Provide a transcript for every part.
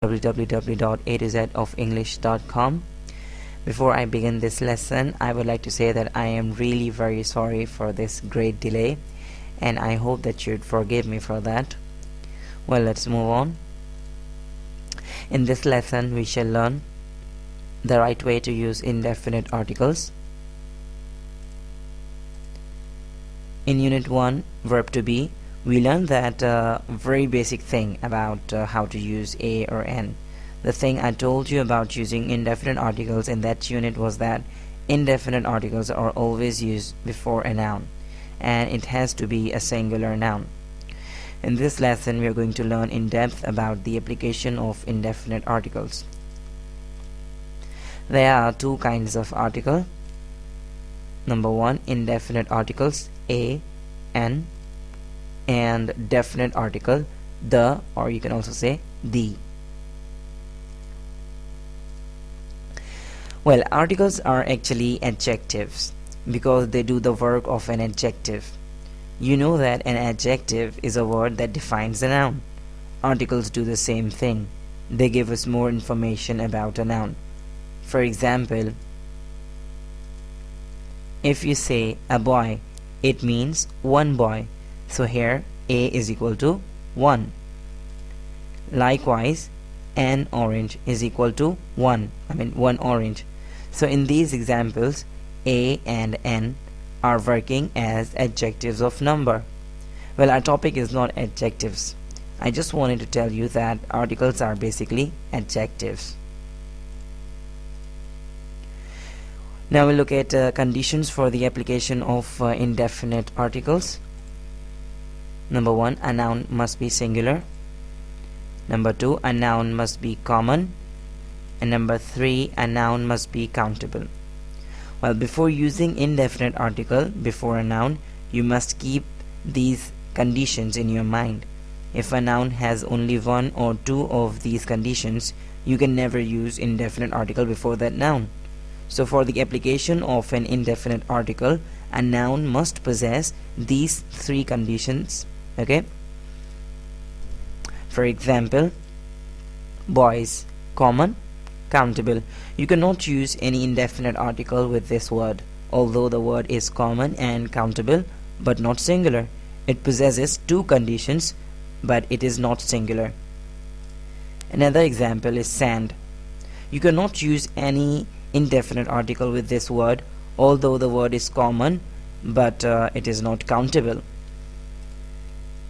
www.a2zoфenglish.com. Before I begin this lesson, I would like to say that I am really very sorry for this great delay, and I hope that you'd forgive me for that. Well, let's move on. In this lesson, we shall learn the right way to use indefinite articles. In Unit 1, Verb to Be, we learned that very basic thing about how to use a or an. The thing I told you about using indefinite articles in that unit was that indefinite articles are always used before a noun, and it has to be a singular noun. In this lesson, we are going to learn in depth about the application of indefinite articles. There are two kinds of article. Number one, indefinite articles a, an, and definite article the, or you can also say the. Well, articles are actually adjectives because they do the work of an adjective. You know that an adjective is a word that defines a noun. Articles do the same thing. They give us more information about a noun. For example, if you say a boy, it means one boy. So here a is equal to 1. Likewise, an orange is equal to 1. One orange. So in these examples, a and an are working as adjectives of number. Well, our topic is not adjectives. I just wanted to tell you that articles are basically adjectives. Now we'll look at conditions for the application of indefinite articles. Number 1, a noun must be singular. Number 2, a noun must be common. And number 3, a noun must be countable. Well, before using indefinite article before a noun, you must keep these conditions in your mind. If a noun has only one or two of these conditions, you can never use indefinite article before that noun. So for the application of an indefinite article, a noun must possess these three conditions. Okay? For example, boys, common, countable. You cannot use any indefinite article with this word, although the word is common and countable but not singular. It possesses two conditions, but it is not singular. Another example is sand. You cannot use any indefinite article with this word, although the word is common but it is not countable.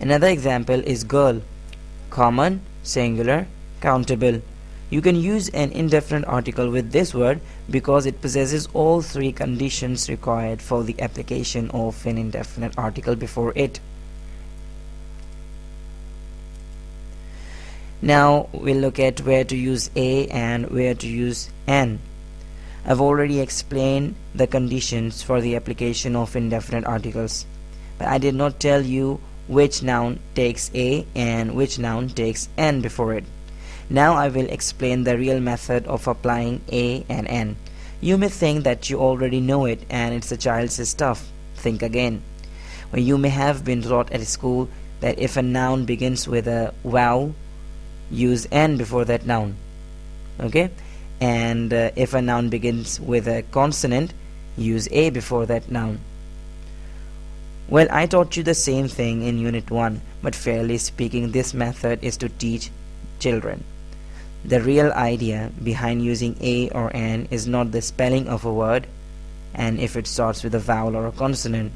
Another example is girl. Common, singular, countable. You can use an indefinite article with this word because it possesses all three conditions required for the application of an indefinite article before it. Now we'll look at where to use a and where to use an. I've already explained the conditions for the application of indefinite articles, but I did not tell you which noun takes a and which noun takes an before it. Now I will explain the real method of applying a and an. You may think that you already know it and it's a child's stuff. Think again. Well, you may have been taught at school that if a noun begins with a vowel, use an before that noun. Okay? And if a noun begins with a consonant, use a before that noun. Well, I taught you the same thing in Unit 1, but fairly speaking, this method is to teach children. The real idea behind using a or an is not the spelling of a word and if it starts with a vowel or a consonant.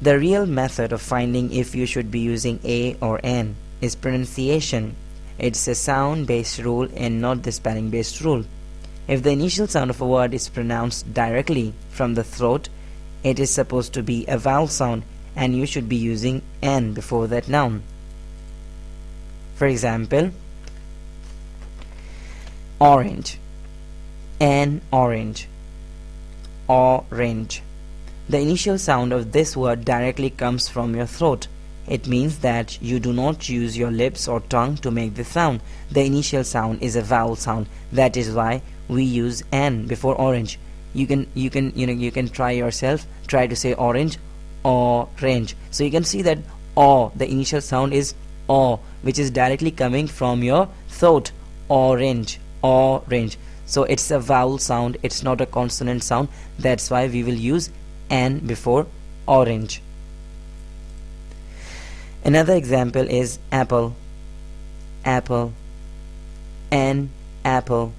The real method of finding if you should be using a or an is pronunciation. It's a sound-based rule and not the spelling-based rule. If the initial sound of a word is pronounced directly from the throat, it is supposed to be a vowel sound and you should be using an before that noun. For example, orange, an orange, orange. The initial sound of this word directly comes from your throat. It means that you do not use your lips or tongue to make the sound. The initial sound is a vowel sound. That is why we use an before orange. You can try yourself. Try to say orange, orange. So you can see that the initial sound is O, which is directly coming from your throat. Orange, orange. So it's a vowel sound, it's not a consonant sound. That's why we will use N before orange. Another example is apple. Apple. An apple.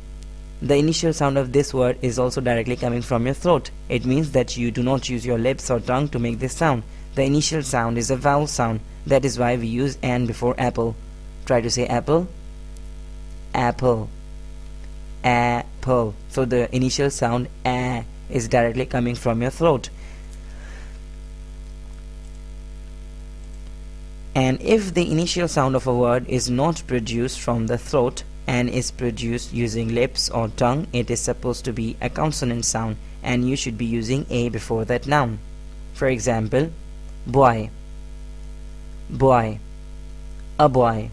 The initial sound of this word is also directly coming from your throat. It means that you do not use your lips or tongue to make this sound. The initial sound is a vowel sound. That is why we use N before apple. Try to say apple. Apple. Apple. So the initial sound A is directly coming from your throat. And if the initial sound of a word is not produced from the throat and is produced using lips or tongue, it is supposed to be a consonant sound, and you should be using A before that noun. For example, boy, boy, a boy,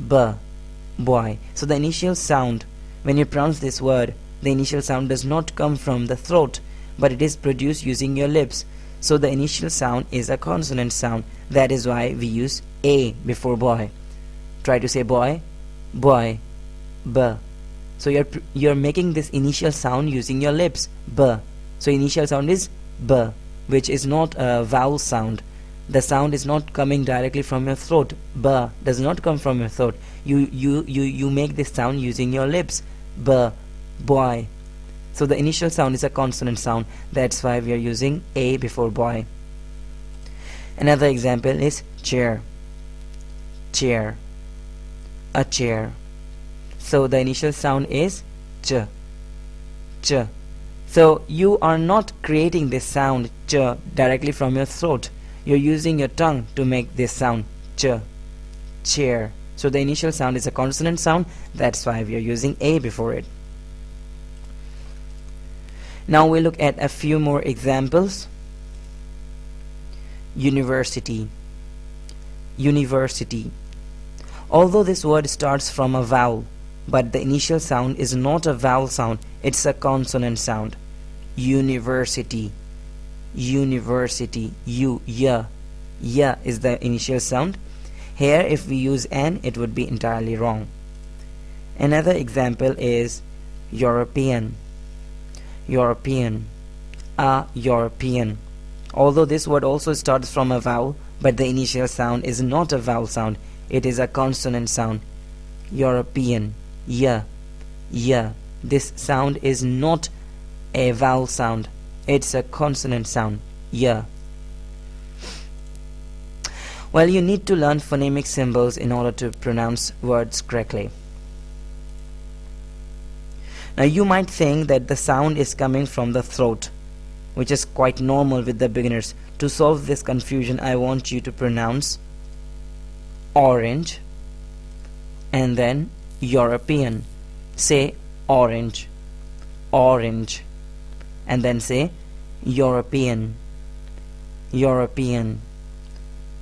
boy. So the initial sound, when you pronounce this word, the initial sound does not come from the throat, but it is produced using your lips. So the initial sound is a consonant sound. That is why we use A before boy. Try to say boy, boy, b. So you're making this initial sound using your lips, b. So initial sound is b, which is not a vowel sound. The sound is not coming directly from your throat. B does not come from your throat. You make this sound using your lips, b, boy. So the initial sound is a consonant sound. That's why we are using A before boy. Another example is chair. Chair. A chair. So the initial sound is ch. Ch. So you are not creating this sound ch directly from your throat. You're using your tongue to make this sound ch. Chair. So the initial sound is a consonant sound. That's why we are using A before it. Now we look at a few more examples. University. University. Although this word starts from a vowel, but the initial sound is not a vowel sound, it's a consonant sound. University. University. Ya is the initial sound. Here if we use N, it would be entirely wrong. Another example is European. European. A European. Although this word also starts from a vowel, but the initial sound is not a vowel sound, it is a consonant sound. European. Ya. This sound is not a vowel sound, it's a consonant sound. Ya. Well, you need to learn phonemic symbols in order to pronounce words correctly. Now you might think that the sound is coming from the throat, which is quite normal with the beginners. To solve this confusion, I want you to pronounce orange and then European. Say orange, orange, and then say European, European.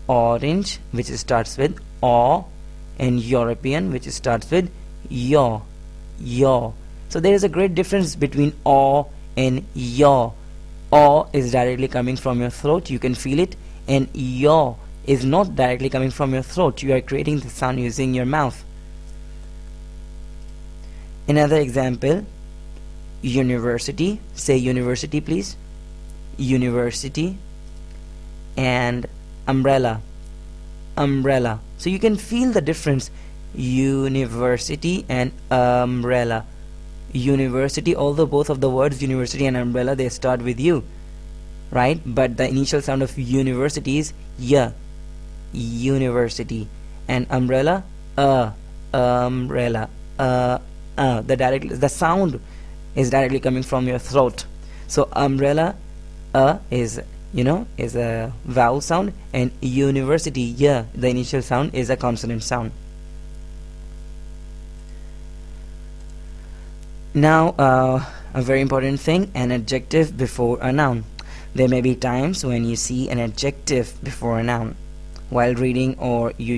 Orange, which starts with O, and European, which starts with yo. So there is a great difference between O and yo. O is directly coming from your throat, you can feel it, and yo is not directly coming from your throat. You are creating the sound using your mouth. Another example, university. Say university, please. University. And umbrella. Umbrella. So you can feel the difference. University and umbrella. University, although both of the words university and umbrella, they start with U, right? But the initial sound of university is ya. University. And umbrella, umbrella. The sound is directly coming from your throat. So umbrella is a vowel sound, and university, yeah, the initial sound is a consonant sound. Now a very important thing, an adjective before a noun. There may be times when you see an adjective before a noun while reading, or you